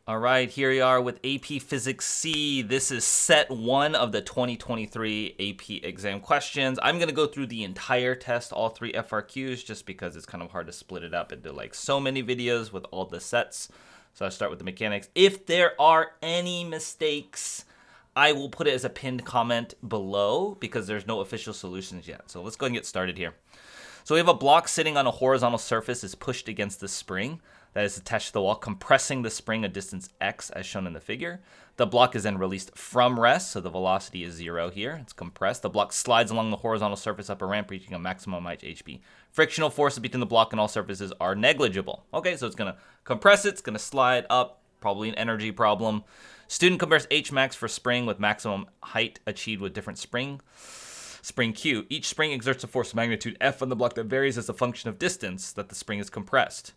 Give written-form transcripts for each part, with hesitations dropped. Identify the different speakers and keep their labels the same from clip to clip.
Speaker 1: All right, here we are with AP Physics C. This is set 1 of the 2023 AP exam questions. I'm going to go through the entire test, all 3 FRQs, just because it's kind of hard to split it up into like so many videos with all the sets. So I'll start with the mechanics. If there are any mistakes, I will put it as a pinned comment below because there's no official solutions yet. So let's go and get started here. So we have a block sitting on a horizontal surface is pushed against the spring that is attached to the wall, compressing the spring a distance x as shown in the figure. The block is then released from rest, so the velocity is 0 here. It's compressed. The block slides along the horizontal surface up a ramp, reaching a maximum height hp. Frictional forces between the block and all surfaces are negligible. Okay, so it's going to compress it. It's going to slide up, probably an energy problem. Student compares h max for spring with maximum height achieved with different spring Q. Each spring exerts a force of magnitude F on the block that varies as a function of distance that the spring is compressed.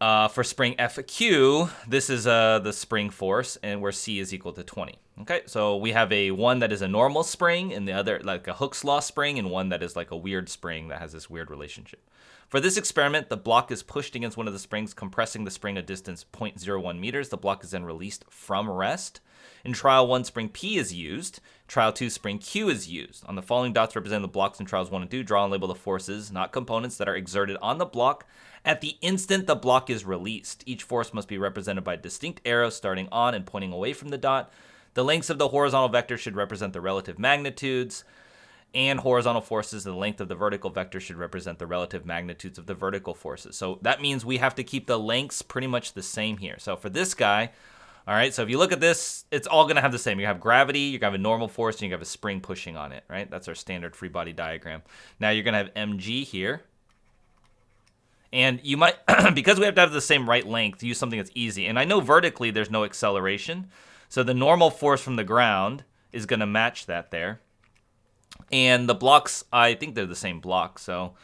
Speaker 1: For spring FQ, this is the spring force, and where C is equal to 20. Okay, so we have one that is a normal spring, and the other like a Hooke's law spring, and one that is like a weird spring that has this weird relationship. For this experiment, the block is pushed against one of the springs, compressing the spring a distance 0.01 meters. The block is then released from rest. In trial 1, spring P is used. Trial 2, spring Q is used. On the following dots represent the blocks in trials 1 and 2. Draw and label the forces, not components, that are exerted on the block at the instant the block is released. Each force must be represented by a distinct arrow starting on and pointing away from the dot. The lengths of the horizontal vector should represent the relative magnitudes, and horizontal forces, the length of the vertical vector should represent the relative magnitudes of the vertical forces. So that means we have to keep the lengths pretty much the same here. So for this guy, all right, so if you look at this, it's all going to have the same. You have gravity, you're going to have a normal force, and you have a spring pushing on it, right? That's our standard free body diagram. Now you're going to have mg here. And you might, because we have to have the same right length, use something that's easy. And I know vertically there's no acceleration. So the normal force from the ground is going to match that there. And the blocks, I think they're the same block. So,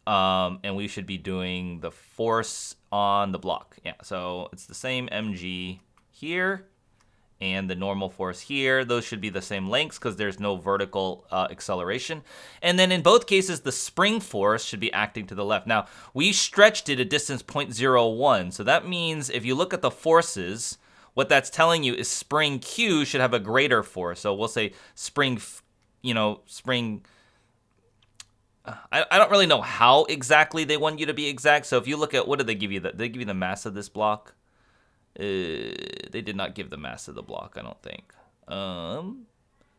Speaker 1: and we should be doing the force on the block. Yeah, so it's the same mg here and the normal force here. Those should be the same lengths because there's no vertical acceleration. And then in both cases, the spring force should be acting to the left. Now, we stretched it a distance 0.01. So that means if you look at the forces, what that's telling you is spring Q should have a greater force. So we'll say spring, spring. I don't really know how exactly they want you to be exact. So if you look at, what did they give you? They give you the mass of this block. They did not give the mass of the block, I don't think.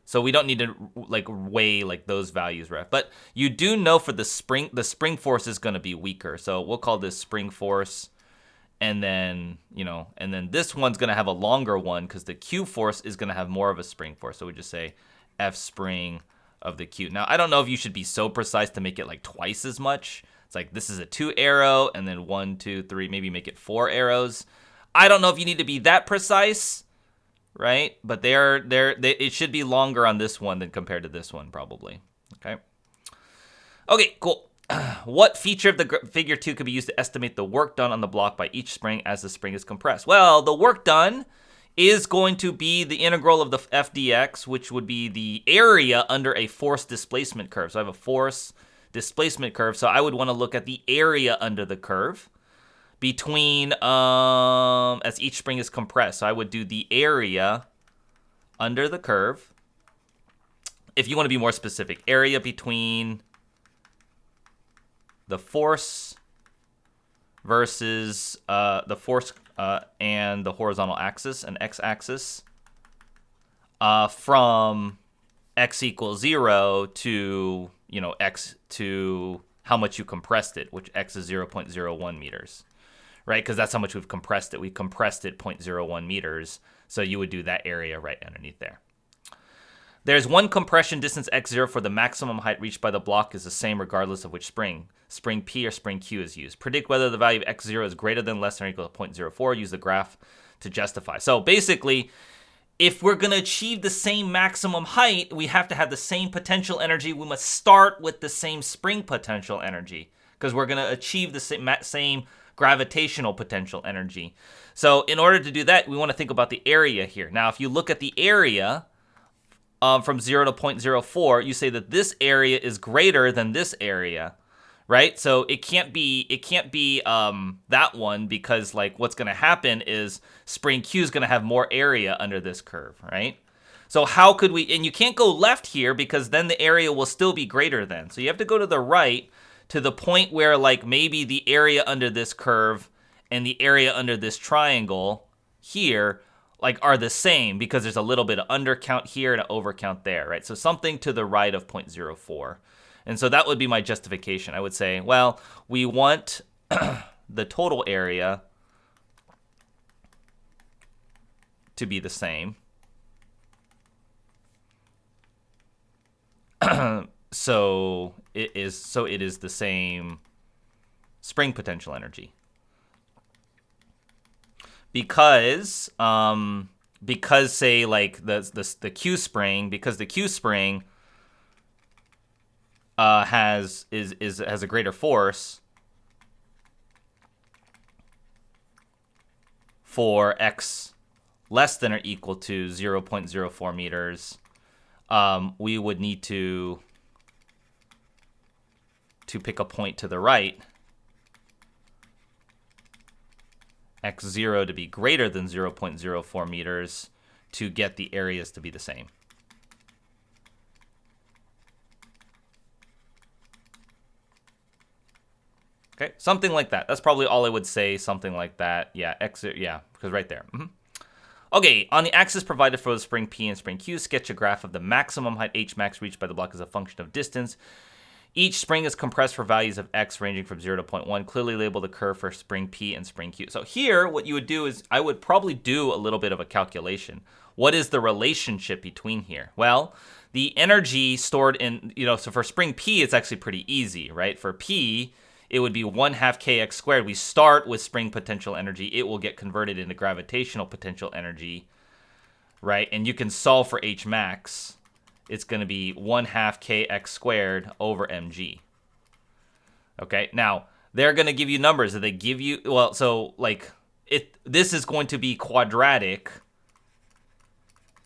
Speaker 1: So we don't need to like weigh like those values, right? But you do know for the spring force is going to be weaker. So we'll call this spring force, and then and then this one's going to have a longer one because the Q force is going to have more of a spring force. So we just say F spring of the Q. Now I don't know if you should be so precise to make it like twice as much. It's like this is a 2 arrow, and then 1, 2, 3, maybe make it 4 arrows. I don't know if you need to be that precise, right? But it should be longer on this one than compared to this one, probably. Okay, cool. What feature of the figure 2 could be used to estimate the work done on the block by each spring as the spring is compressed? Well, the work done is going to be the integral of the f dx, which would be the area under a force displacement curve. So I have a force displacement curve, so I would want to look at the area under the curve between as each spring is compressed. So I would do the area under the curve. If you want to be more specific, area between the force versus the force and the horizontal axis and x-axis from x equals 0 to x to how much you compressed it, which x is 0.01 meters. Right, because that's how much we've compressed it. We compressed it 0.01 meters, so you would do that area right underneath there. There's one compression distance x0 for the maximum height reached by the block is the same regardless of which spring P or spring Q is used. Predict whether the value of x0 is greater than, less than, or equal to 0.04. Use the graph to justify. So basically, if we're going to achieve the same maximum height, we have to have the same potential energy. We must start with the same spring potential energy because we're going to achieve the same gravitational potential energy. So in order to do that, we want to think about the area here. Now, if you look at the area from 0 to 0.04, you say that this area is greater than this area, right? So it can't be that one, because like what's going to happen is spring Q is going to have more area under this curve, right? So how could we, and you can't go left here because then the area will still be greater than. So you have to go to the right to the point where like maybe the area under this curve and the area under this triangle here like are the same, because there's a little bit of undercount here and an overcount there, right? So something to the right of 0.04. And so that would be my justification. I would say, well, we want the total area to be the same. So it is the same spring potential energy. Because say like the Q spring, because the Q spring has a greater force for x less than or equal to 0.04 meters, we would need to pick a point to the right, x0 to be greater than 0.04 meters, to get the areas to be the same. Okay, something like that. That's probably all I would say, something like that. Yeah, because right there. Okay, on the axis provided for the spring P and spring Q, sketch a graph of the maximum height H max reached by the block as a function of distance. Each spring is compressed for values of x ranging from 0 to 0.1. Clearly label the curve for spring P and spring Q. So here, what you would do is, I would probably do a little bit of a calculation. What is the relationship between here? Well, the energy stored in, so for spring P, it's actually pretty easy, right? For P, it would be 1/2 kx squared. We start with spring potential energy. It will get converted into gravitational potential energy, right? And you can solve for H max. It's going to be 1/2 kx squared over mg. Okay, now they're going to give you numbers. That they give you, well, so like this is going to be quadratic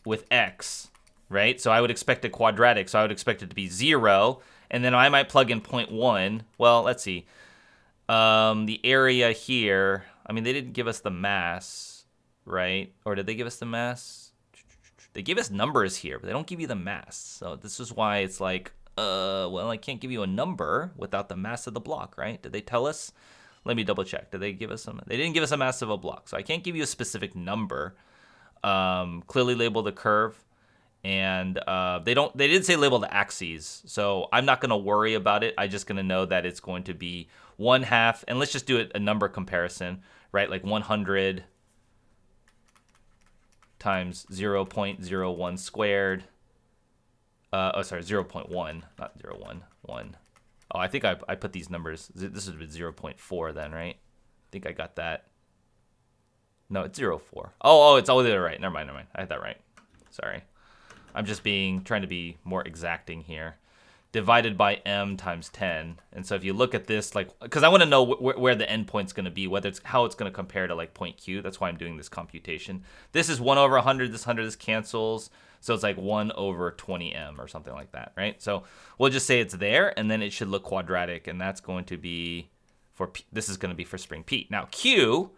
Speaker 1: with x, right? So I would expect a quadratic. So I would expect it to be 0, and then I might plug in 0.1. Well, let's see. The area here. I mean, they didn't give us the mass, right? Or did they give us the mass? They give us numbers here, but they don't give you the mass. So this is why it's like, well, I can't give you a number without the mass of the block, right? Did they tell us? Let me double check. Did they give us some? They didn't give us a mass of a block, so I can't give you a specific number. Clearly label the curve, and they didn't say label the axes, so I'm not going to worry about it. I'm just going to know that it's going to be 1/2, and let's just do it a number comparison, right? Like 100 times 0.01 squared. 0.1, not 0.1. 1. Oh, I think I put these numbers. This would be 0.4 then, right? I think I got that. No, it's 0.4. Oh, it's all the way right. Never mind. I had that right. Sorry. I'm just trying to be more exacting here. Divided by m times 10. And so if you look at this, like, because I want to know where the endpoint's going to be, how it's going to compare to like point Q. That's why I'm doing this computation. This is 1 over 100. This cancels. So it's like 1 over 20m or something like that, right? So we'll just say it's there, and then it should look quadratic, and that's going to be for P. This is going to be for spring P. Now Q,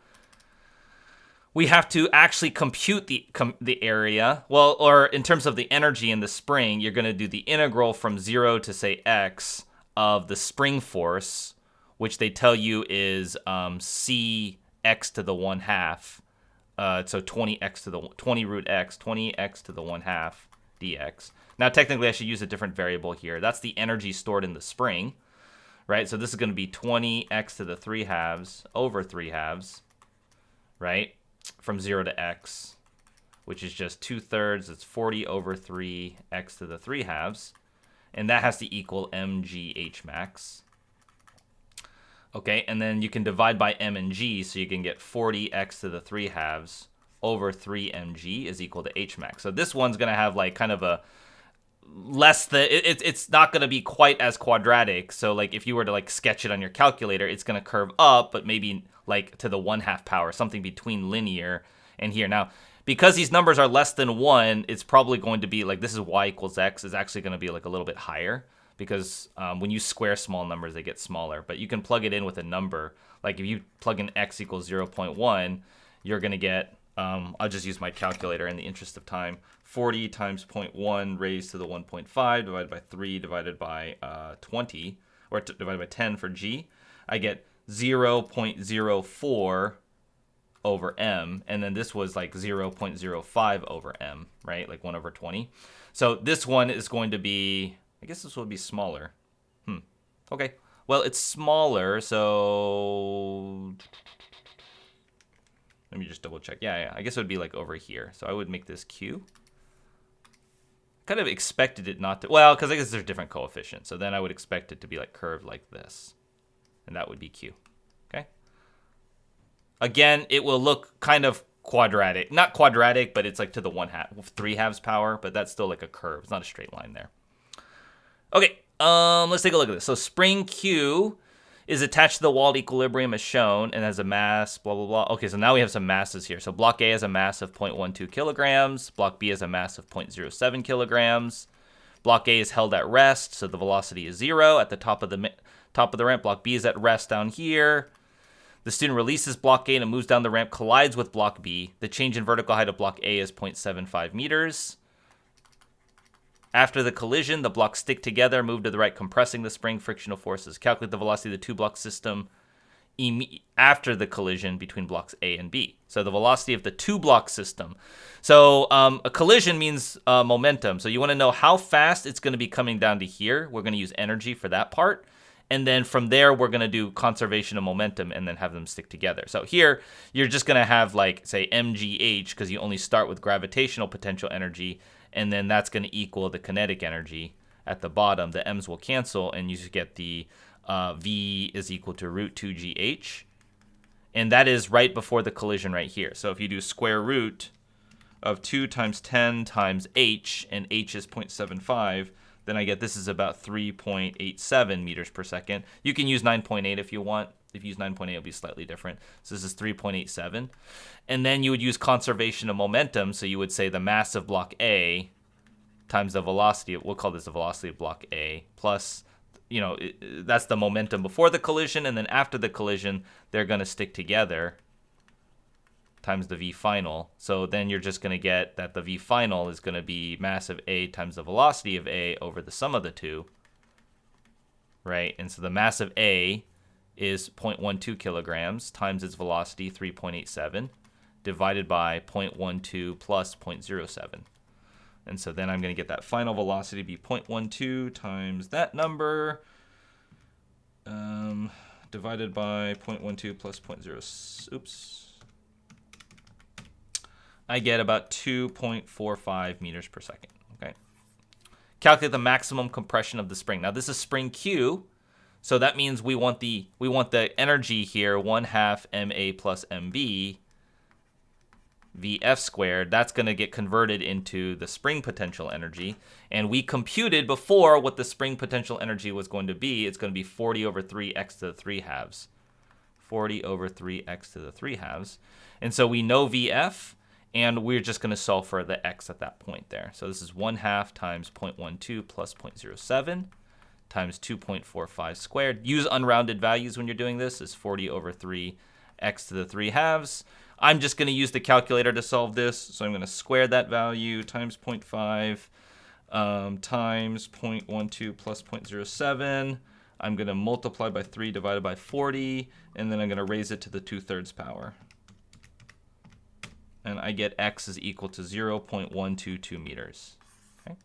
Speaker 1: we have to actually compute the area. Well, or in terms of the energy in the spring, you're going to do the integral from 0 to say x of the spring force, which they tell you is c x to the 1/2. So 20x to the 20 root x, 20x to the 1/2 dx. Now technically I should use a different variable here. That's the energy stored in the spring, right? So this is going to be 20x to the 3/2 over 3/2, right? From 0 to x, which is just 2/3. It's 40 over 3x to the 3/2, and that has to equal mg h max. Okay, and then you can divide by m and g, so you can get 40x to the 3/2 over 3mg is equal to h max. So this one's going to have like kind of a less than, it's not going to be quite as quadratic. So like if you were to like sketch it on your calculator, it's going to curve up, but maybe like to the 1/2 power, something between linear and here. Now, because these numbers are less than 1, it's probably going to be like, this is y equals x, is actually going to be like a little bit higher. because when you square small numbers, they get smaller. But you can plug it in with a number. Like if you plug in x equals 0.1, you're going to get, I'll just use my calculator in the interest of time, 40 times 0.1 raised to the 1.5 divided by 3 divided by 20, or divided by 10 for g. I get 0.04 over m, and then this was like 0.05 over m, right? Like 1 over 20. So this one is going to be, I guess this will be smaller. Okay. Well, it's smaller, so let me just double check. Yeah, I guess it would be like over here. So I would make this q. Kind of expected it not to, well, because I guess there's different coefficients. So then I would expect it to be like curved like this. And that would be q. Okay. Again, it will look kind of quadratic. Not quadratic, but it's like to the 3/2 power, but that's still like a curve. It's not a straight line there. Okay, let's take a look at this. So spring Q is attached to the wall at equilibrium as shown and has a mass, blah, blah, blah. Okay, so now we have some masses here. So block A has a mass of 0.12 kilograms. Block B has a mass of 0.07 kilograms. Block A is held at rest, so the velocity is 0 at the top of the ramp. Block B is at rest down here. The student releases block A and it moves down the ramp, collides with block B. The change in vertical height of block A is 0.75 meters. After the collision, the blocks stick together, move to the right, compressing the spring. Frictional forces. Calculate the velocity of the two-block system after the collision between blocks A and B. So the velocity of the two-block system. So a collision means momentum. So you want to know how fast it's going to be coming down to here. We're going to use energy for that part. And then from there, we're going to do conservation of momentum and then have them stick together. So here, you're just going to have like, say, mgh, because you only start with gravitational potential energy. And then that's going to equal the kinetic energy at the bottom. The m's will cancel, and you should get the v is equal to root 2gh. And that is right before the collision right here. So if you do square root of 2 times 10 times h, and h is 0.75, then I get this is about 3.87 meters per second. You can use 9.8 if you want. If you use 9.8, it'll be slightly different. So this is 3.87. And then you would use conservation of momentum. So you would say the mass of block A times the velocity, we'll call this the velocity of block A, plus, that's the momentum before the collision. And then after the collision, they're going to stick together, times the v final. So then you're just going to get that the v final is going to be mass of A times the velocity of A over the sum of the two, right? And so the mass of A is 0.12 kilograms times its velocity, 3.87, divided by 0.12 plus 0.07. And so then I'm going to get that final velocity to be 0.12 times that number, divided by 0.12 plus 0.0, oops. I get about 2.45 meters per second. Okay. Calculate the maximum compression of the spring. Now this is spring Q, so that means we want the energy here 1/2 ma plus mv vf squared. That's going to get converted into the spring potential energy, and we computed before what the spring potential energy was going to be. It's going to be 40 over 3 x to the 3/2. 40 over 3 x to the 3/2, and so we know vf. And we're just going to solve for the x at that point there. So this is 1/2 times 0.12 plus 0.07 times 2.45 squared. Use unrounded values when you're doing this. Is 40 over 3 x to the 3/2. I'm just going to use the calculator to solve this. So I'm going to square that value times 0.5 times 0.12 plus 0.07. I'm going to multiply by 3 divided by 40. And then I'm going to raise it to the 2/3 power. And I get x is equal to 0.122 meters. Okay.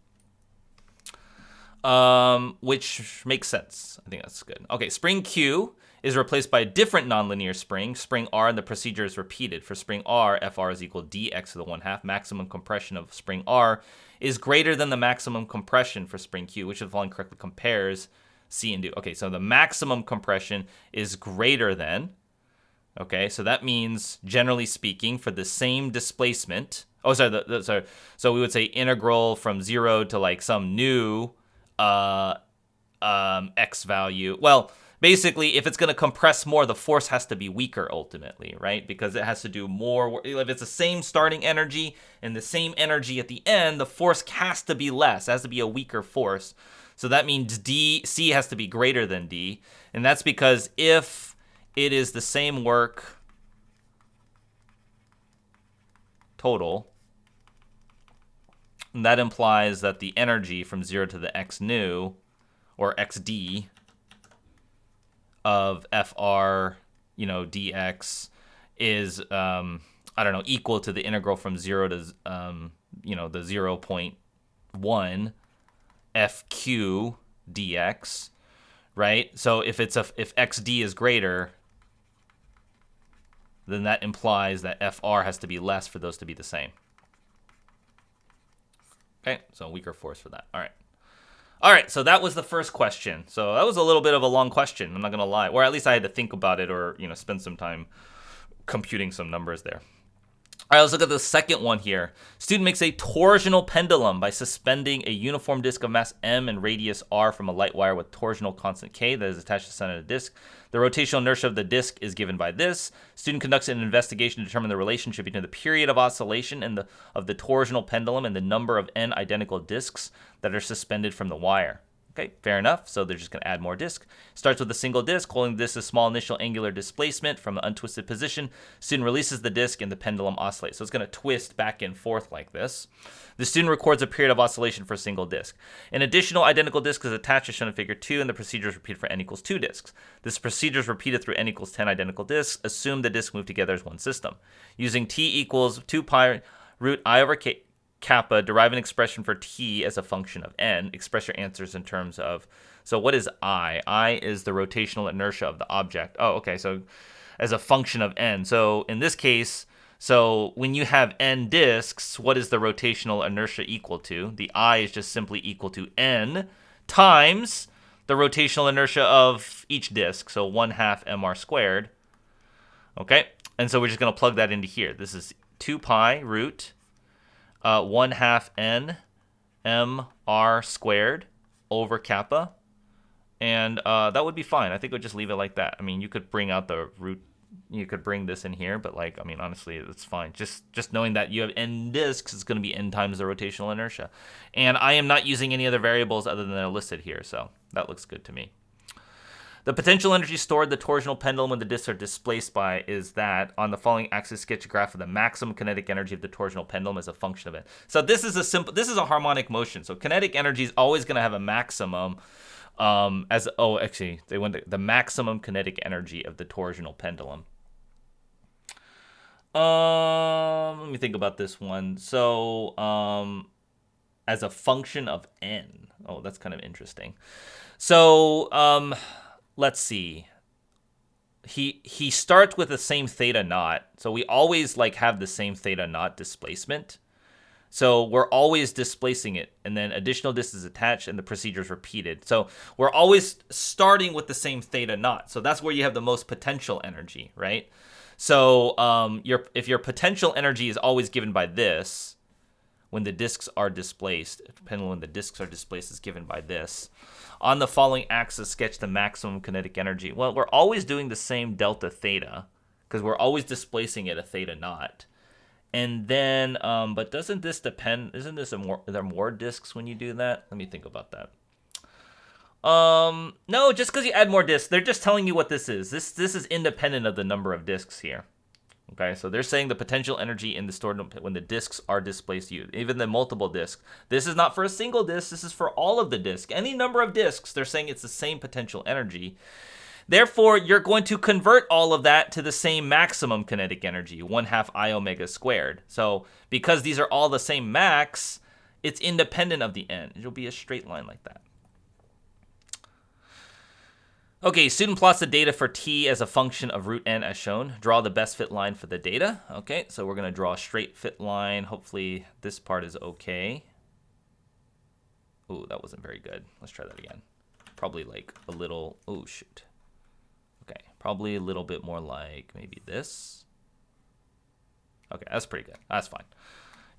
Speaker 1: Which makes sense. I think that's good. Okay, spring Q is replaced by a different nonlinear spring, spring R, and the procedure is repeated. For spring R, Fr is equal to dx to the 1/2. Maximum compression of spring R is greater than the maximum compression for spring Q, which if following correctly compares C and D. Okay, so the maximum compression is greater than. Okay, so that means, generally speaking, for the same displacement, so we would say integral from 0 to like some new x value. Well, basically, if it's going to compress more, the force has to be weaker ultimately, right? Because it has to do more. If it's the same starting energy and the same energy at the end, the force has to be less. It has to be a weaker force. So that means C has to be greater than D. And that's because if it is the same work total, that implies that the energy from 0 to the x new, or xd, of FR, dx is, I don't know, equal to the integral from 0 to, the 0.1 FQ dx, right? So if xd is greater, then that implies that FR has to be less for those to be the same. Okay, so weaker force for that. All right, so that was the first question. So that was a little bit of a long question, I'm not going to lie. Or at least I had to think about it, or spend some time computing some numbers there. All right, let's look at the second one here. Student makes a torsional pendulum by suspending a uniform disk of mass m and radius r from a light wire with torsional constant k that is attached to the center of the disk. The rotational inertia of the disk is given by this. Student conducts an investigation to determine the relationship between the period of oscillation of the torsional pendulum and the number of n identical disks that are suspended from the wire. Okay, fair enough. So they're just going to add more disk. Starts with a single disk, holding this as small initial angular displacement from an untwisted position. Student releases the disk and the pendulum oscillates. So it's going to twist back and forth like this. The student records a period of oscillation for a single disk. An additional identical disk is attached as shown in figure 2, and the procedure is repeated for n equals 2 disks. This procedure is repeated through n equals 10 identical disks. Assume the disks move together as one system. Using t equals 2 pi root I over k kappa, derive an expression for t as a function of n. Express your answers in terms of, so what is I? I is the rotational inertia of the object. Oh, okay, so as a function of n. So in this case, so when you have n disks, what is the rotational inertia equal to? The I is just simply equal to n times the rotational inertia of each disk, so 1/2 mr squared. Okay, and so we're just going to plug that into here. This is 2 pi root 1/2 n mr squared over kappa, and that would be fine. I think we'll just leave it like that. I mean, you could bring out the root, you could bring this in here, but honestly, it's fine. Just knowing that you have n disks is going to be n times the rotational inertia, and I am not using any other variables other than they're listed here, so that looks good to me. The potential energy stored in the torsional pendulum when the disks are displaced by is that on the following axis sketch a graph of the maximum kinetic energy of the torsional pendulum as a function of it. So this is a harmonic motion. So kinetic energy is always going to have a maximum the maximum kinetic energy of the torsional pendulum. Let me think about this one. So as a function of n. Oh, that's kind of interesting. So let's see. He starts with the same theta naught. So we always have the same theta naught displacement. So we're always displacing it, and then additional disk is attached, and the procedure is repeated. So we're always starting with the same theta naught. So that's where you have the most potential energy, right? So if your potential energy is always given by this, when the disks are displaced, depending on when the disks are displaced, is given by this. On the following axis, sketch the maximum kinetic energy. Well, we're always doing the same delta theta because we're always displacing it a theta naught. And then, but doesn't this depend? Isn't this are there more disks when you do that? Let me think about that. No, just because you add more disks, they're just telling you what this is. This is independent of the number of disks here. Okay, so they're saying the potential energy in the stored when the disks are displaced, even the multiple disks. This is not for a single disk. This is for all of the disks. Any number of disks, they're saying it's the same potential energy. Therefore, you're going to convert all of that to the same maximum kinetic energy, 1/2 I omega squared. So because these are all the same max, it's independent of the n. It'll be a straight line like that. Okay, student plots the data for t as a function of root n as shown. Draw the best fit line for the data. Okay, so we're going to draw a straight fit line. Hopefully this part is okay. Ooh, that wasn't very good. Let's try that again. Probably a little, oh shoot. Okay, probably a little bit more like maybe this. Okay, that's pretty good. That's fine.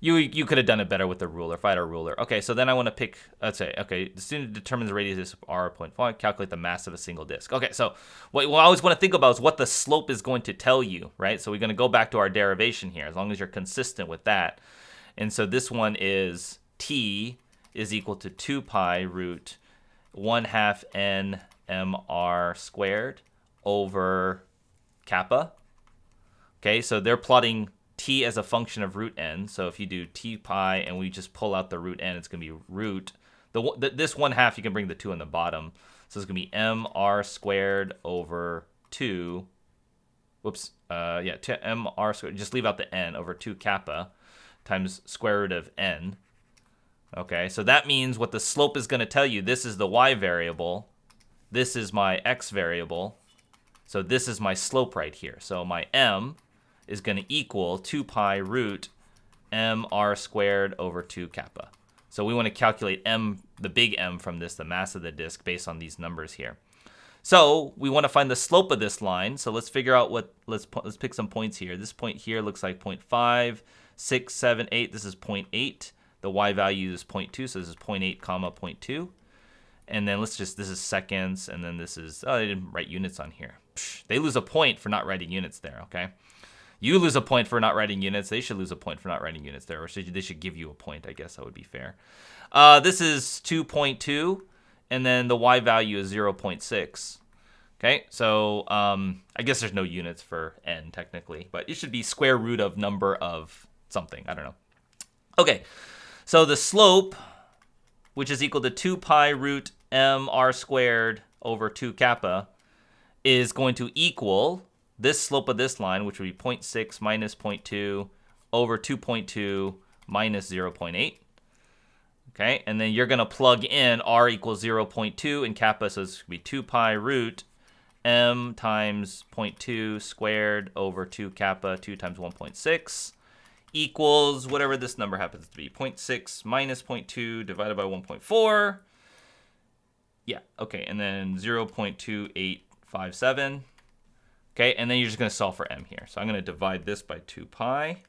Speaker 1: You could have done it better with the ruler, if I had a ruler. Okay, so then I want to pick, let's say, okay, the student determines the radius of r.5, calculate the mass of a single disk. Okay, so what I always want to think about is what the slope is going to tell you, right? So we're going to go back to our derivation here, as long as you're consistent with that. And so this one is t is equal to 2 pi root 1/2 n mr squared over kappa. Okay, so they're plotting t as a function of root n. So if you do t pi and we just pull out the root n, it's going to be root. This 1/2, you can bring the 2 on the bottom. So it's going to be mr squared over 2. Whoops. Yeah, mr squared. Just leave out the n over 2 kappa times square root of n. Okay, so that means what the slope is going to tell you, this is the y variable. This is my x variable. So this is my slope right here. So my m is going to equal 2 pi root mr squared over 2 kappa. So we want to calculate m, the big M from this, the mass of the disk, based on these numbers here. So we want to find the slope of this line. So let's figure out what, let's pick some points here. This point here looks like 0.5, 6, 7, 8. This is 0.8. The y value is 0.2, so this is 0.8 comma 0.2. And then this is seconds, and then this is, oh, they didn't write units on here. Psh, they lose a point for not writing units there, okay? You lose a point for not writing units. They should lose a point for not writing units there, or they should give you a point. I guess that would be fair. This is 2.2, and then the y value is 0.6. Okay, so I guess there's no units for n technically, but it should be square root of number of something. I don't know. Okay, so the slope, which is equal to 2 pi root mr squared over 2 kappa, is going to equal this slope of this line, which would be 0.6 minus 0.2 over 2.2 minus 0.8. Okay, and then you're going to plug in r equals 0.2 in kappa, so it's going to be 2 pi root m times 0.2 squared over 2 kappa, 2 times 1.6, equals whatever this number happens to be, 0.6 minus 0.2 divided by 1.4. Yeah, okay, and then 0.2857. Okay, and then you're just going to solve for m here. So I'm going to divide this by 2 pi.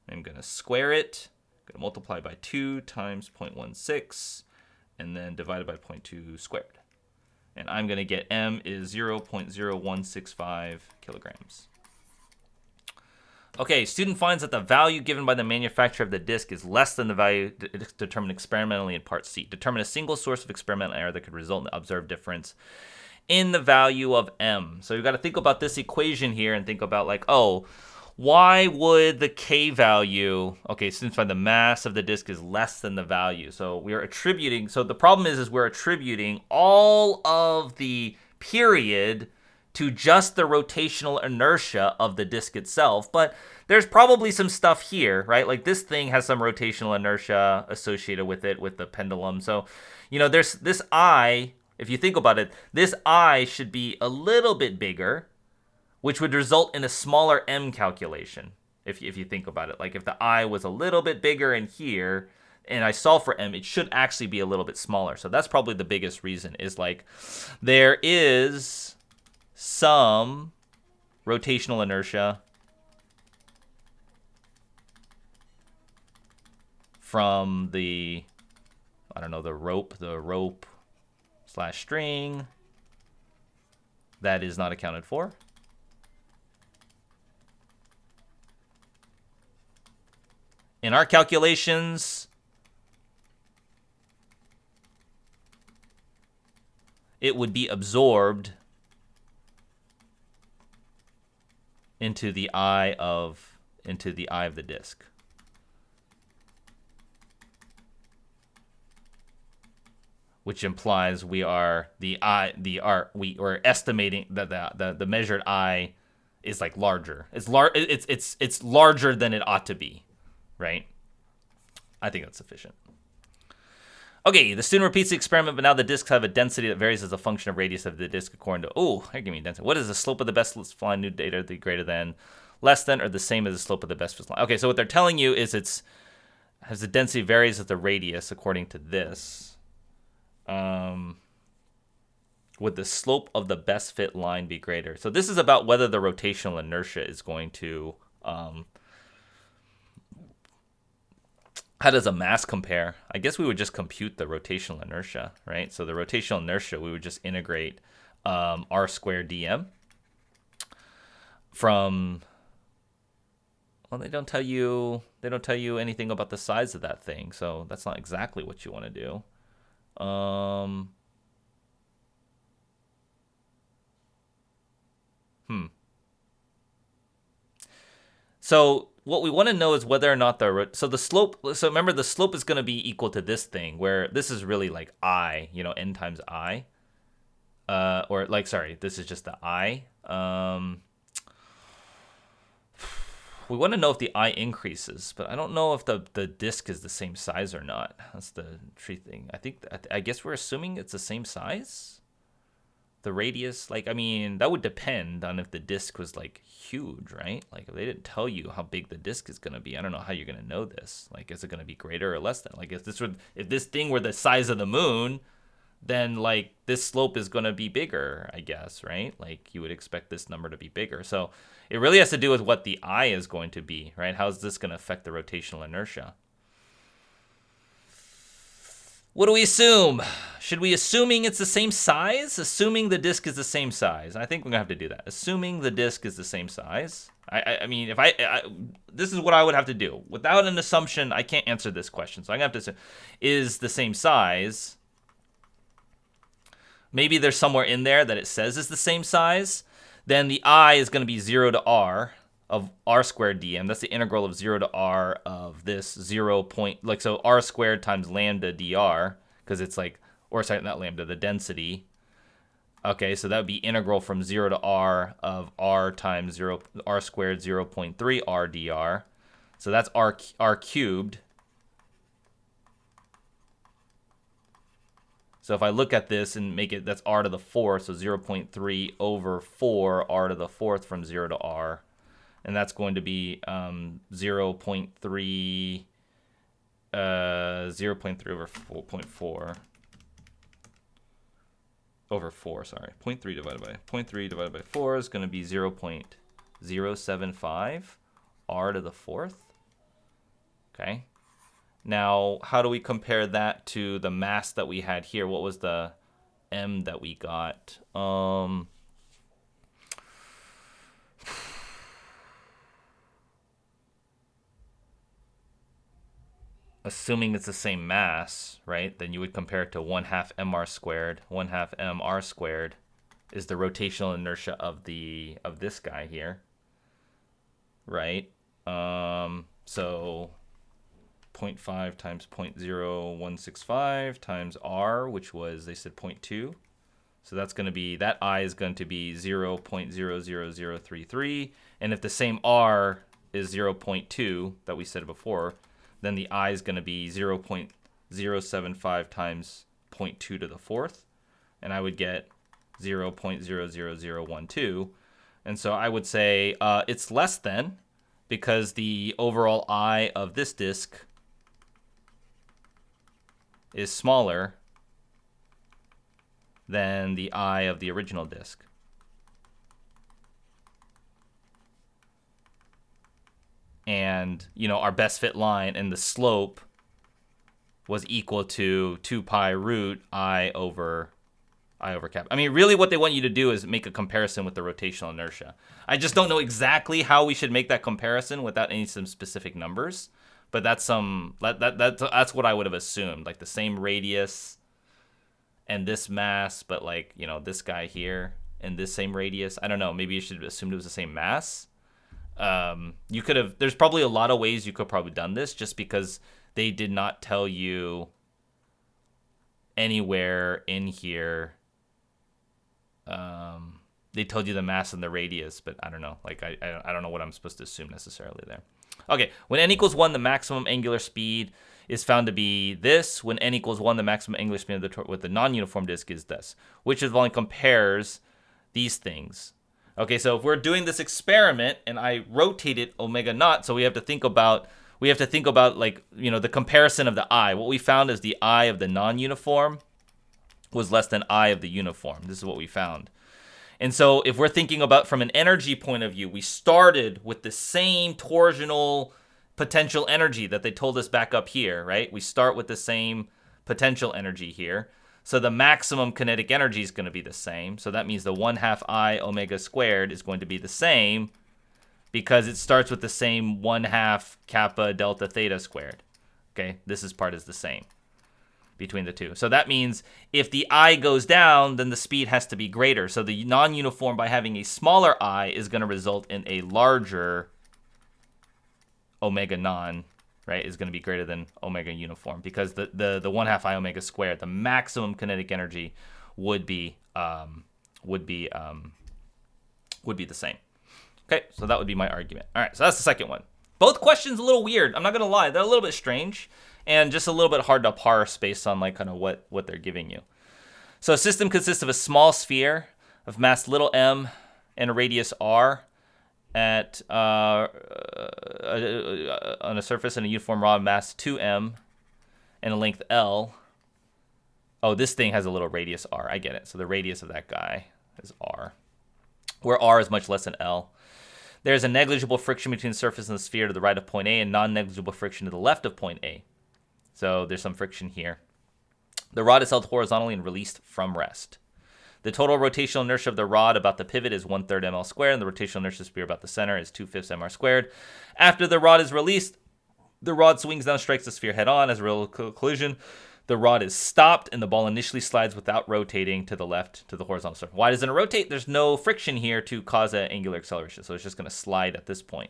Speaker 1: I'm going to square it. I'm going to multiply by 2 times 0.16, and then divided by 0.2 squared. And I'm going to get m is 0.0165 kilograms. Okay, student finds that the value given by the manufacturer of the disk is less than the value determined experimentally in part C. Determine a single source of experimental error that could result in the observed difference in the value of m. So you've got to think about this equation here and think about like, oh, why would the k value, okay, students find the mass of the disk is less than the value. So we are attributing, so the problem is we're attributing all of the period to just the rotational inertia of the disk itself. But there's probably some stuff here, right? Like this thing has some rotational inertia associated with it, with the pendulum. So, you know, there's this I, if you think about it, this I should be a little bit bigger, which would result in a smaller m calculation, if you think about it. Like if the I was a little bit bigger in here, and I solve for m, it should actually be a little bit smaller. So that's probably the biggest reason, is like there is some rotational inertia from the, I don't know, the rope slash string that is not accounted for. In our calculations, it would be absorbed into the eye of the disk. Which implies we are we're estimating that the measured eye is like larger. It's larger than it ought to be, right? I think that's sufficient. Okay, the student repeats the experiment, but now the disks have a density that varies as a function of radius of the disk according to, here, give me density. What is the slope of the best line new data the greater than, less than, or the same as the slope of the best fit line? Okay, so what they're telling you is has the density varies as the radius according to this. Would the slope of the best fit line be greater? So this is about whether the rotational inertia is going to, how does a mass compare? I guess we would just compute the rotational inertia, right? So the rotational inertia, we would just integrate r squared dm from, well, they don't tell you anything about the size of that thing, so that's not exactly what you want to do. So what we want to know is whether or not so the slope. So remember, the slope is going to be equal to this thing, where this is really like I, n times I, or like, sorry, this is just the I. We want to know if the I increases, but I don't know if the disk is the same size or not. That's the tricky thing. I guess we're assuming it's the same size. The radius, like, I mean, that would depend on if the disk was like huge, right? Like, if they didn't tell you how big the disk is going to be, I don't know how you're going to know this. Like, is it going to be greater or less than? Like, if this thing were the size of the moon, then like this slope is going to be bigger, I guess, right? Like, you would expect this number to be bigger. So it really has to do with what the I is going to be, right? How is this going to affect the rotational inertia? What do we assume? Should we assuming it's the same size? Assuming the disk is the same size. I think we're gonna have to do that. Assuming the disk is the same size. I mean, if this is what I would have to do. Without an assumption, I can't answer this question. So I'm gonna have to say, is the same size. Maybe there's somewhere in there that it says it's the same size. Then the I is gonna be 0 to r of r squared dm. That's the integral of 0 to r of this 0 point, like, so r squared times lambda dr, because it's like, or sorry, not lambda, the density. Okay, so that would be integral from 0 to r of r times 0, r squared 0.3 r dr. So that's r cubed. So if I look at this and make it, that's r to the 4th, so 0.3 over 4 r to the 4th from 0 to r. And that's going to be 0.3 over 4.4 over 4, sorry. 0.3 divided by 4 is going to be 0.075 r to the 4th. Okay. Now, how do we compare that to the mass that we had here? What was the m that we got? Assuming it's the same mass, right, then you would compare it to 1/2 mr squared. 1/2 mr squared is the rotational inertia of this guy here, right? So 0.5 times 0.0165 times r, which was, they said 0.2. So that's going to be, that I is going to be 0.00033. And if the same r is 0.2 that we said before, then the I is going to be 0.075 times 0.2 to the 4th. And I would get 0.00012. And so I would say it's less than, because the overall I of this disk is smaller than the I of the original disk. And, our best fit line and the slope was equal to 2 pi root I over cap. I mean, really what they want you to do is make a comparison with the rotational inertia. I just don't know exactly how we should make that comparison without some specific numbers. But that's what I would have assumed, like the same radius and this mass, but like, this guy here and this same radius. I don't know, maybe you should assume it was the same mass. You could have, there's probably a lot of ways you could probably done this, just because they did not tell you anywhere in here. They told you the mass and the radius, but I don't know. Like, I don't know what I'm supposed to assume necessarily there. Okay, when n equals 1, the maximum angular speed is found to be this. When n equals 1, the maximum angular speed with the non-uniform disk is this. Which of volume compares these things? Okay, so if we're doing this experiment and I rotate it omega naught, so we have to think about like, the comparison of the I. What we found is the I of the non-uniform was less than I of the uniform. This is what we found. And so if we're thinking about from an energy point of view, we started with the same torsional potential energy that they told us back up here, right? We start with the same potential energy here. So the maximum kinetic energy is going to be the same. So that means the 1/2 I omega squared is going to be the same, because it starts with the same 1/2 kappa delta theta squared. Okay, this part is the same. between the two. So that means if the I goes down, then the speed has to be greater. So the non-uniform, by having a smaller I, is going to result in a larger omega non, right, is going to be greater than omega uniform, because the 1/2 I omega squared, the maximum kinetic energy would be the same. Okay, so that would be my argument. All right, so that's the second one. Both questions a little weird. I'm not gonna lie, they're a little bit strange and just a little bit hard to parse based on like kind of what they're giving you. So a system consists of a small sphere of mass little m and a radius r at on a surface and a uniform rod mass 2m and a length l. Oh, this thing has a little radius r. I get it. So the radius of that guy is r, where r is much less than l. There's a negligible friction between the surface and the sphere to the right of point A and non-negligible friction to the left of point A. So there's some friction here. The rod is held horizontally and released from rest. The total rotational inertia of the rod about the pivot is 1/3 ml squared, and the rotational inertia of the sphere about the center is 2/5 mr squared. After the rod is released, the rod swings down, strikes the sphere head-on as a real collision. The rod is stopped, and the ball initially slides without rotating to the left to the horizontal surface. Why doesn't it rotate? There's no friction here to cause an angular acceleration, so it's just going to slide at this point.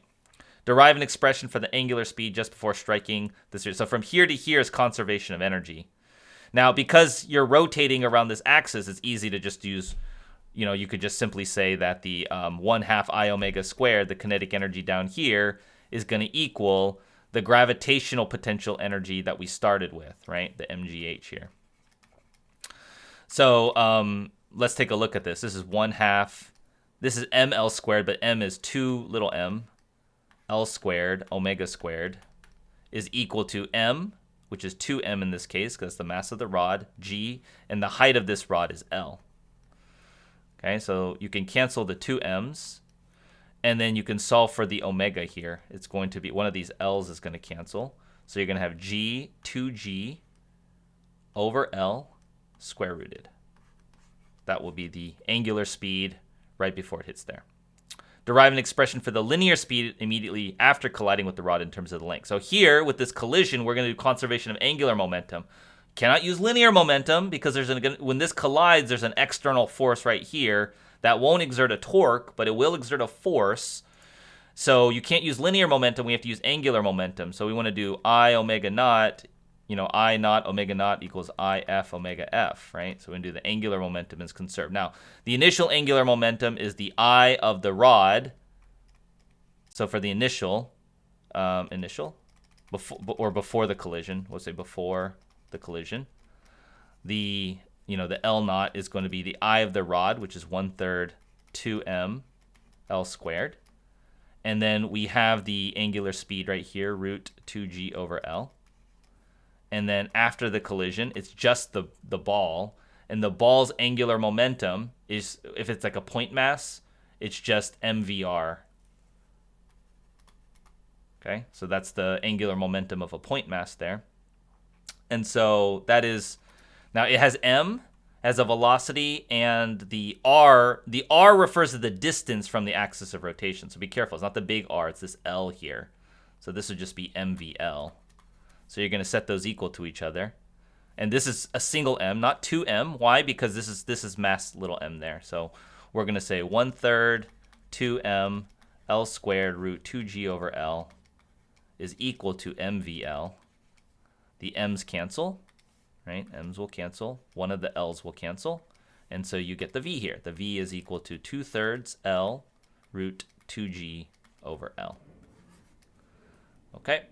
Speaker 1: Derive an expression for the angular speed just before striking the sphere. So from here to here is conservation of energy. Now, because you're rotating around this axis, it's easy to just use, you could just simply say that the 1/2 I omega squared, the kinetic energy down here, is going to equal the gravitational potential energy that we started with, right? The mgh here. So let's take a look at this. This is 1/2. This is ml squared, but m is 2 little m. L squared, omega squared, is equal to m, which is 2m in this case, because the mass of the rod, g, and the height of this rod is L. Okay, so you can cancel the 2m's. And then you can solve for the omega here. It's going to be, one of these L's is going to cancel. So you're going to have G, 2G over L square rooted. That will be the angular speed right before it hits there. Derive an expression for the linear speed immediately after colliding with the rod in terms of the length. So here, with this collision, we're going to do conservation of angular momentum. Cannot use linear momentum because when this collides, there's an external force right here that won't exert a torque, but it will exert a force. So you can't use linear momentum. We have to use angular momentum. So we want to do I omega naught, I naught omega naught equals I f omega f, right? So we're going to do the angular momentum is conserved. Now, the initial angular momentum is the I of the rod. So for the before the collision, we'll say before the collision, the L naught is going to be the I of the rod, which is 1/3 2m L squared. And then we have the angular speed right here, root 2g over L. And then after the collision, it's just the ball. And the ball's angular momentum is, if it's like a point mass, it's just mvr. Okay, so that's the angular momentum of a point mass there. And so that is, now it has m as a velocity, and the r refers to the distance from the axis of rotation. So be careful, it's not the big R, it's this L here. So this would just be mvl. So you're going to set those equal to each other. And this is a single m, not 2m. Why? Because this is mass little m there. So we're going to say 1/3 2m L squared root 2g over L is equal to mvl. The m's cancel, right? M's will cancel. One of the L's will cancel. And so you get the v here. The v is equal to 2/3 L root 2g over L. Okay.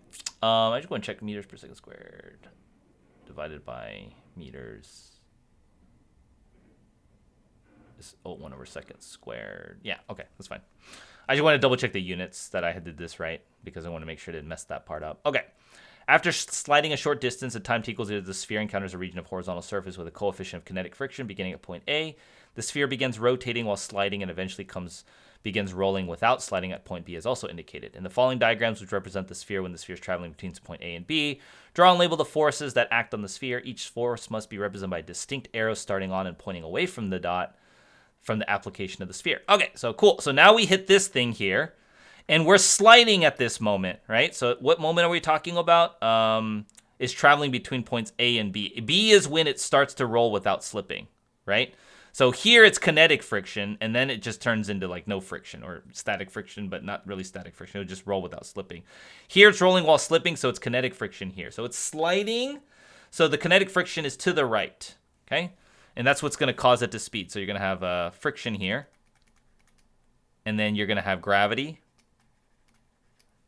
Speaker 1: I just want to check meters per second squared divided by meters. Is 1 over seconds squared. Yeah, okay, that's fine. I just want to double check the units that I had did this right because I want to make sure I didn't mess that part up. Okay. After sliding a short distance at time t equals 0, the sphere encounters a region of horizontal surface with a coefficient of kinetic friction beginning at point A. The sphere begins rotating while sliding and eventually begins rolling without sliding at point B as also indicated. In the following diagrams, which represent the sphere when the sphere is traveling between point A and B, draw and label the forces that act on the sphere. Each force must be represented by distinct arrows starting on and pointing away from the dot from the application of the sphere. Okay, so cool. So now we hit this thing here, and we're sliding at this moment, right? So what moment are we talking about? is traveling between points A and B. B is when it starts to roll without slipping, right? So here it's kinetic friction, and then it just turns into like no friction, or static friction, but not really static friction. It'll just roll without slipping. Here it's rolling while slipping, so it's kinetic friction here. So it's sliding, so the kinetic friction is to the right, okay? And that's what's going to cause it to speed. So you're going to have friction here, and then you're going to have gravity,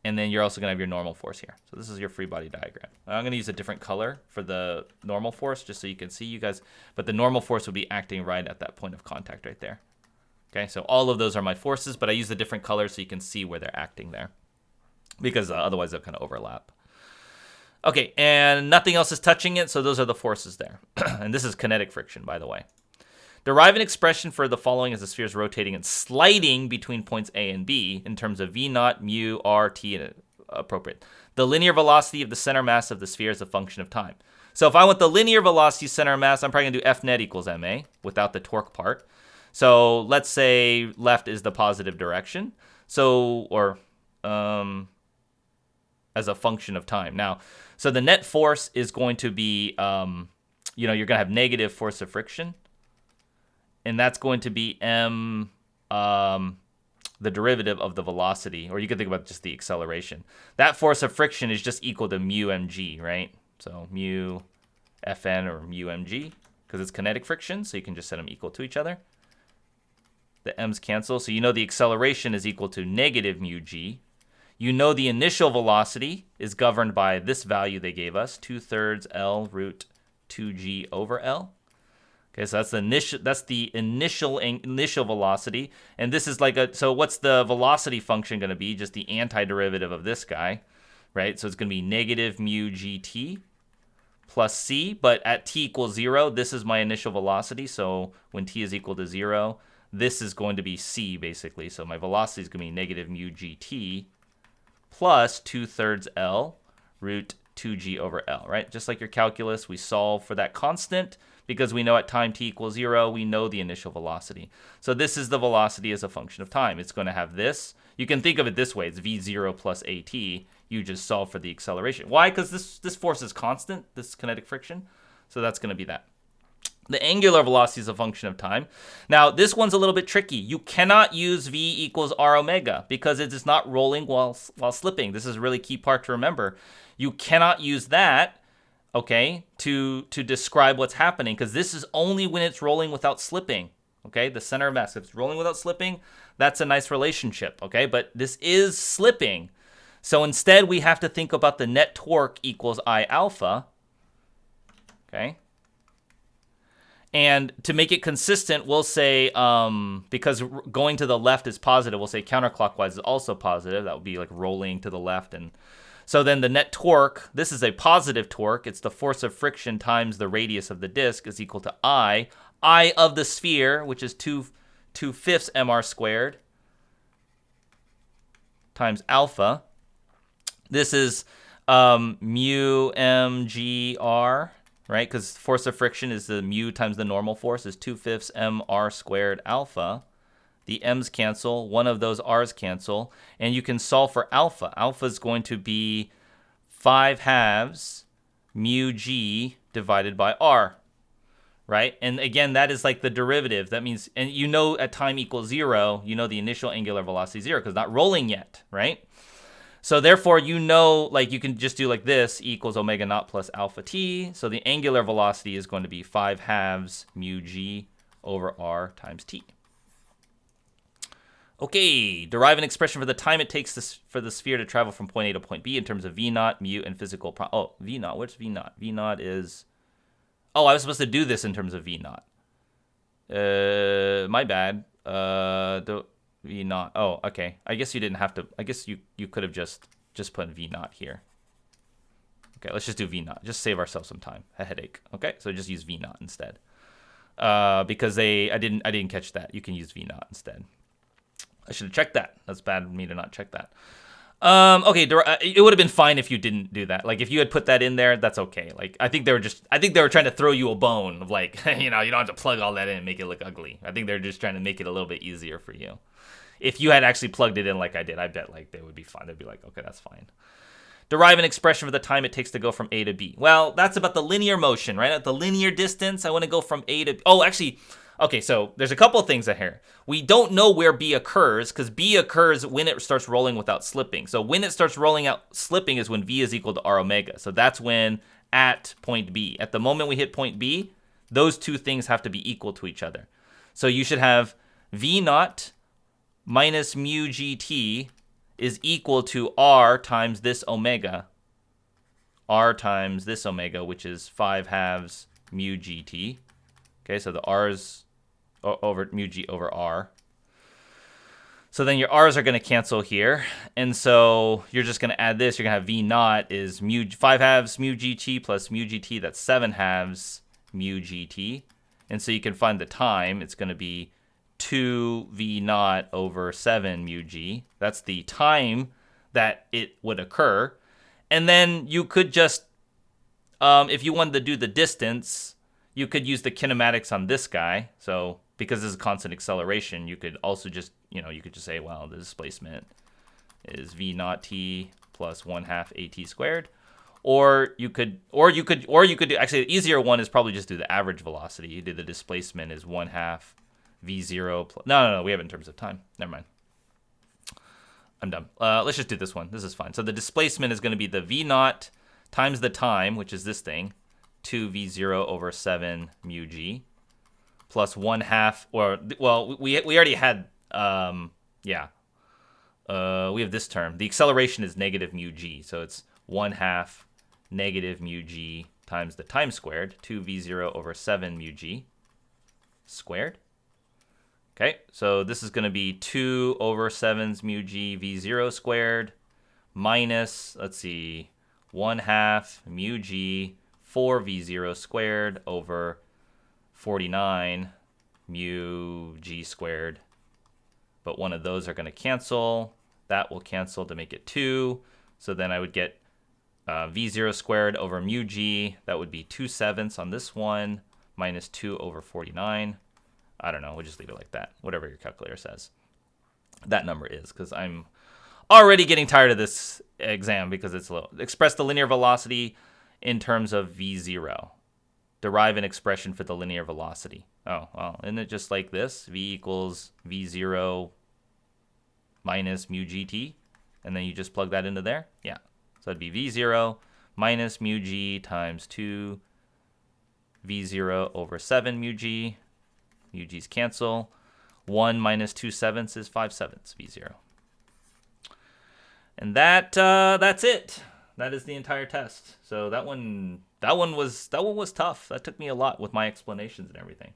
Speaker 1: and then you're also going to have your normal force here. So this is your free body diagram. I'm going to use a different color for the normal force just so you can see, you guys. But the normal force would be acting right at that point of contact right there. Okay, so all of those are my forces, but I use a different color so you can see where they're acting there. Because otherwise they'll kind of overlap. Okay, and nothing else is touching it, so those are the forces there. And this is kinetic friction, by the way. Derive an expression for the following as the sphere is rotating and sliding between points A and B in terms of V naught, mu, r, t, and appropriate. The linear velocity of the center mass of the sphere is a function of time. So if I want the linear velocity center mass, I'm probably going to do F net equals ma without the torque part. So let's say left is the positive direction. So, or as a function of time. Now, so the net force is going to be, you're going to have negative force of friction. And that's going to be m, the derivative of the velocity, or you could think about just the acceleration. That force of friction is just equal to mu mg, right? So mu Fn or mu mg, because it's kinetic friction, so you can just set them equal to each other. The m's cancel, so you know the acceleration is equal to negative mu g. You know the initial velocity is governed by this value they gave us, 2/3 L root 2g over L. Okay, so that's the initial velocity, and this is like so what's the velocity function going to be? Just the antiderivative of this guy, right? So it's going to be negative mu gt plus c, but at t equals 0, this is my initial velocity, so when t is equal to 0, this is going to be c, basically. So my velocity is going to be negative mu gt plus 2/3 L root 2g over L, right? Just like your calculus, we solve for that constant, because we know at time t equals 0, we know the initial velocity. So this is the velocity as a function of time. It's going to have this. You can think of it this way. It's v0 plus at. You just solve for the acceleration. Why? Because this force is constant, this kinetic friction. So that's going to be that. The angular velocity is a function of time. Now, this one's a little bit tricky. You cannot use v equals r omega because it is not rolling while slipping. This is a really key part to remember. You cannot use that, okay, to describe what's happening, because this is only when it's rolling without slipping, okay? The center of mass, if it's rolling without slipping, that's a nice relationship, okay? But this is slipping. So instead, we have to think about the net torque equals I alpha, okay? And to make it consistent, we'll say, because going to the left is positive, we'll say counterclockwise is also positive. That would be like rolling to the left. And so then the net torque, this is a positive torque. It's the force of friction times the radius of the disk is equal to I of the sphere, which is 2/5 mr squared times alpha. This is mu mgr, right? Because force of friction is the mu times the normal force is 2/5 mr squared alpha. The m's cancel, one of those r's cancel, and you can solve for alpha. Alpha is going to be 5/2 mu g divided by r, right? And again, that is like the derivative. That means, and you know at time equals 0, you know the initial angular velocity is 0 because not rolling yet, right? So therefore, you know, like you can just do like this, equals omega naught plus alpha t. So the angular velocity is going to be 5/2 mu g over r times t. Okay, derive an expression for the time it takes for the sphere to travel from point A to point B in terms of v naught, mu, and physical. V naught. What's v naught? V naught is. Oh, I was supposed to do this in terms of v naught. My bad. V naught. Oh, okay. I guess you didn't have to. I guess you could have just put v naught here. Okay, let's just do v naught. Just save ourselves some time. A headache. Okay, so just use v naught instead. Because I didn't catch that. You can use v naught instead. I should have checked that. That's bad of me to not check that. Okay, it would have been fine if you didn't do that. Like if you had put that in there, that's okay. Like I think they were trying to throw you a bone of like, you don't have to plug all that in and make it look ugly. I think they're just trying to make it a little bit easier for you. If you had actually plugged it in like I did, I bet like they would be fine. They'd be like, okay, that's fine. Derive an expression for the time it takes to go from A to B. Well, that's about the linear motion, right? At the linear distance, I want to go from A to B. Oh, actually, okay, so there's a couple of things in here. We don't know where B occurs because B occurs when it starts rolling without slipping. So when it starts rolling out slipping is when V is equal to R omega. So that's when at point B. At the moment we hit point B, those two things have to be equal to each other. So you should have V naught minus mu GT is equal to R times this omega. R times this omega, which is 5/2 mu GT. Okay, so the R's over mu G over R. So then your R's are going to cancel here. And so you're just going to add this. You're going to have V naught is 5/2 mu GT plus mu GT. That's 7/2 mu GT. And so you can find the time. It's going to be 2 V naught over 7 mu G. That's the time that it would occur. And then you could just, if you wanted to do the distance, you could use the kinematics on this guy. So because this is constant acceleration, you could also just, you could just say, well, the displacement is V naught T plus 1/2 AT squared. Or you could do, actually the easier one is probably just do the average velocity. You do the displacement is 1/2 V0 plus, no, we have it in terms of time. Never mind. I'm done. Let's just do this one. This is fine. So the displacement is going to be the V naught times the time, which is this thing, 2 V0 over 7 mu G, plus 1/2, or, well, we already had, we have this term. The acceleration is negative mu G, so it's 1/2 negative mu G times the time squared, 2 V0 over 7 mu G squared. Okay, so this is going to be 2 over 7's mu G V0 squared minus, let's see, 1/2 mu G 4 V0 squared over 49 mu G squared. But one of those are going to cancel. That will cancel to make it 2. So then I would get V0 squared over mu G. That would be 2/7 on this one minus 2 over 49. I don't know. We'll just leave it like that. Whatever your calculator says. That number is, because I'm already getting tired of this exam because it's low. Express the linear velocity in terms of V0. Derive an expression for the linear velocity. Oh, well, isn't it just like this? V equals V0 minus mu GT. And then you just plug that into there? Yeah. So it'd be V0 minus mu G times 2 V0 over 7 mu G. Mu G's cancel. 1 minus 2/7 is 5/7 V0. And that's it. That is the entire test. So that one was tough. That took me a lot with my explanations and everything.